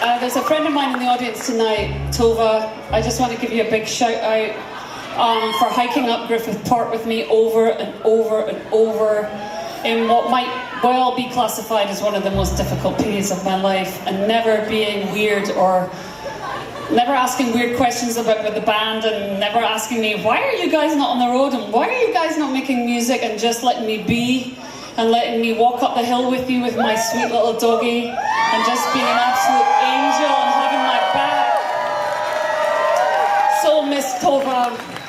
There's a friend of mine in the audience tonight, Tova. I just want to give you a big shout out for hiking up Griffith Park with me over and over and over in what might well be classified as one of the most difficult periods of my life, and never being weird or never asking weird questions about the band, and never asking me, why are you guys not on the road, and why are you guys not making music, and just letting me be, and letting me walk up the hill with you with my sweet little doggy, and just being an absolute angel and having my back. So miss Tova.